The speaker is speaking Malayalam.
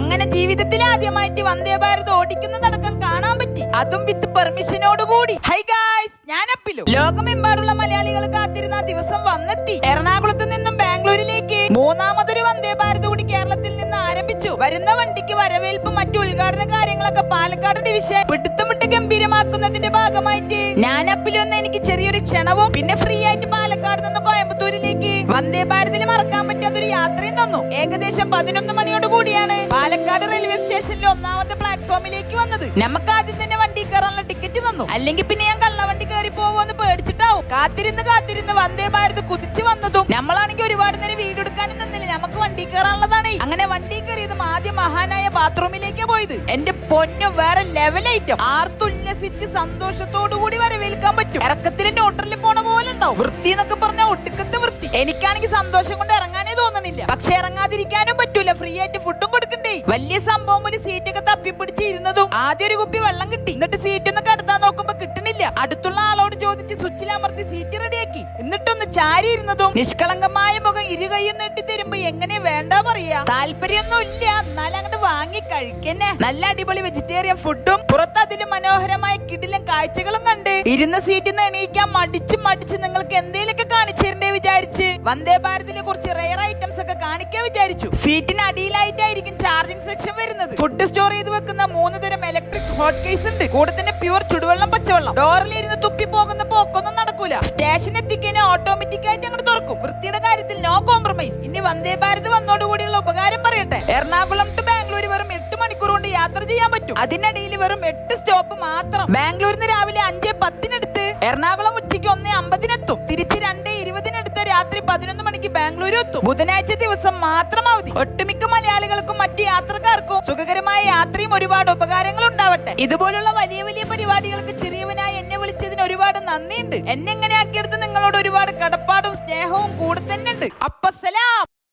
അങ്ങനെ ജീവിതത്തിൽ ആദ്യമായിട്ട് വന്ദേ ഭാരത് ഓടിക്കുന്നതടക്കം കാണാൻ പറ്റി, അതും വിത്ത് പെർമിഷനോട് കൂടി. ഹൈ ഗായ്സ്, ഞാൻ അപ്പിലു. ലോകമെമ്പാടുള്ള മലയാളികൾ കാത്തിരുന്ന ആ ദിവസം വന്നെത്തി. എറണാകുളത്ത് നിന്നും ബാംഗ്ലൂരിലേക്ക് മൂന്നാമതൊരു വന്ദേ ഭാരത് കൂടി കേരളത്തിൽ നിന്ന് ആരംഭിച്ചു. വരുന്ന വണ്ടിക്ക് വരവേൽപ്പും മറ്റു ഉദ്ഘാടന കാര്യങ്ങളൊക്കെ പാലക്കാട് ഡിവിഷൻ പിടുത്തമിട്ട് ഗംഭീരമാക്കുന്നതിന്റെ ഭാഗമായിട്ട് ഞാൻ അപ്പിലു എന്ന എനിക്ക് ചെറിയൊരു ക്ഷണവും പിന്നെ ഫ്രീ ആയിട്ട് പാലക്കാട് നിന്ന് കോയമ്പത്തൂരിലേക്ക് വന്ദേ ഭാരതിൽ മറക്കാൻ പറ്റാത്തൊരു യാത്രയും തന്നു. ഏകദേശം 11 മണിയോട് കൂടിയാണ് പാലക്കാട് റെയിൽവേ സ്റ്റേഷനിൽ ഒന്നാമത്തെ പ്ലാറ്റ്ഫോമിലേക്ക് വന്നത്. നമുക്ക് ആദ്യം തന്നെ വണ്ടി കയറാനുള്ള ടിക്കറ്റ് തന്നു. അല്ലെങ്കിൽ പിന്നെ ഞാൻ കള്ളവണ്ടി കയറി പോവോന്ന് പേടിച്ചിട്ടാവും. കാത്തിരുന്ന് വന്ദേ ഭാരത് കുതിച്ചു വന്നതും നമ്മളാണെങ്കിൽ ഒരുപാട് നേരം വീഡിയോ എടുക്കാനും നിന്നില്ല, നമുക്ക് വണ്ടി കയറാനുള്ളതാണ്. അങ്ങനെ വണ്ടി കയറിയതും ആദ്യം മഹാനായ ബാത്റൂമിലേക്ക് പോയത്. എന്റെ പൊന്നു, വേറെ ലെവൽ ഐറ്റം. ആർത്തുല്ലസിച്ച് സന്തോഷത്തോടു കൂടി വരവേൽക്കാൻ പറ്റും. ഇറക്കത്തിലെ ന്യൂട്രലിൽ പോണ പോലെ ഉണ്ടാവും. വൃത്തി എന്നൊക്കെ പറഞ്ഞാൽ ഒട്ടുക്കത്തെ വൃത്തി. എനിക്കാണെങ്കിൽ സന്തോഷം കൊണ്ട് ഇറങ്ങാനേ തോന്നണില്ല. പക്ഷെ ഇറങ്ങാതിരിക്കാനും പറ്റൂല, ഫ്രീ ആയിട്ട് ഫുഡും കൊടുക്കണ്ടേ. വലിയ സംഭവം ഒരു സീറ്റൊക്കെ തപ്പിപ്പിടിച്ചിരുന്നതും ആദ്യം ഒരു കുപ്പി വെള്ളം കിട്ടി. എന്നിട്ട് സീറ്റ് ഒന്ന് കടത്താൻ നോക്കുമ്പോ കിട്ടണില്ല. അടുത്തുള്ള ആളോട് ചോദിച്ച് സ്വിച്ചിലമർത്തി സീറ്റ് റെഡിയാക്കി. എന്നിട്ടൊന്ന് ചാരി ഇരുന്നതും നിഷ്കളങ്കമായ മുഖം ഇരുകൈയും നീട്ടി തരുമ്പോ എങ്ങനെ വേണ്ട പറയാ. താല്പര്യമൊന്നും ഇല്ല, എന്നാലും അങ്ങോട്ട് വാങ്ങി കഴിക്കന്നെ. നല്ല അടിപൊളി വെജിറ്റേറിയൻ ഫുഡും പുറത്ത് അതിലും മനോഹരമായ കിടിലൻ കാഴ്ചകളും കണ്ട് ഇരുന്ന സീറ്റിൽ നിന്ന് എണീക്കാൻ മടിച്ച് നിങ്ങൾക്ക് എന്തേലൊക്കെ കാണിച്ചു തരണ്ടേ വിചാരിച്ച് വന്ദേ ഭാരതിലെ കുറച്ച് റെയർ ഐറ്റംസ് ഒക്കെ കാണിക്കാൻ വിചാരിച്ചു. സീറ്റിന് അടിയിലായിട്ടായിരിക്കും ചാർജിംഗ് സെക്ഷൻ വരുന്നത്. ഫുഡ് സ്റ്റോർ ചെയ്ത് വെക്കുന്ന 3 തരം ഇലക്ട്രിക് ഹോട്ട് കേസ് ഉണ്ട്. കൂടെ തന്നെ പ്യുവർ ചുടുവെള്ളം, പച്ചവെള്ളം. ഡോറിൽ ഇരുന്ന് തുപ്പി പോകുന്ന പോക്കൊന്നും നടക്കൂല. സ്റ്റേഷൻ എത്തിക്കാനും ഓട്ടോമാറ്റിക് ആയിട്ട് അങ്ങോട്ട് തുറക്കും. വൃത്തിയുടെ കാര്യത്തിൽ നോ കോംപ്രമൈസ്. ഇനി വന്ദേ ഭാരത് വന്നോടുകൂടിയുള്ള ഉപകാരം പറയട്ടെ. എറണാകുളം ടു ബാംഗ്ലൂർ വെറും 8 മണിക്കൂർ കൊണ്ട് യാത്ര ചെയ്യാൻ പറ്റും. അതിനിടയിൽ വെറും 8 സ്റ്റോപ്പ് മാത്രം. ബാംഗ്ലൂരിന്ന് രാവിലെ 5:10 എറണാകുളം ഉച്ചയ്ക്ക് 1:50 തിരിച്ച് 2:20 രാത്രി 11 മണിക്ക് ബാംഗ്ലൂർ എത്തും. ബുധനാഴ്ച ദിവസം മാത്രം അവധി. ഒട്ടുമിക്ക മലയാളികൾക്കും മറ്റു യാത്രക്കാർക്കും സുഖകരമായ യാത്രയും ഒരുപാട് ഉപകാരങ്ങൾ ഉണ്ടാവട്ടെ. ഇതുപോലുള്ള വലിയ വലിയ പരിപാടികൾക്ക് ചെറിയവനായി എന്നെ വിളിച്ചതിന് ഒരുപാട് നന്ദിയുണ്ട്. എന്നെ എങ്ങനെ ആക്കിയെടുത്ത് നിങ്ങളോട് ഒരുപാട് കടപ്പാടും സ്നേഹവും കൂടെ തന്നെ ഉണ്ട്. അപ്പസലാം.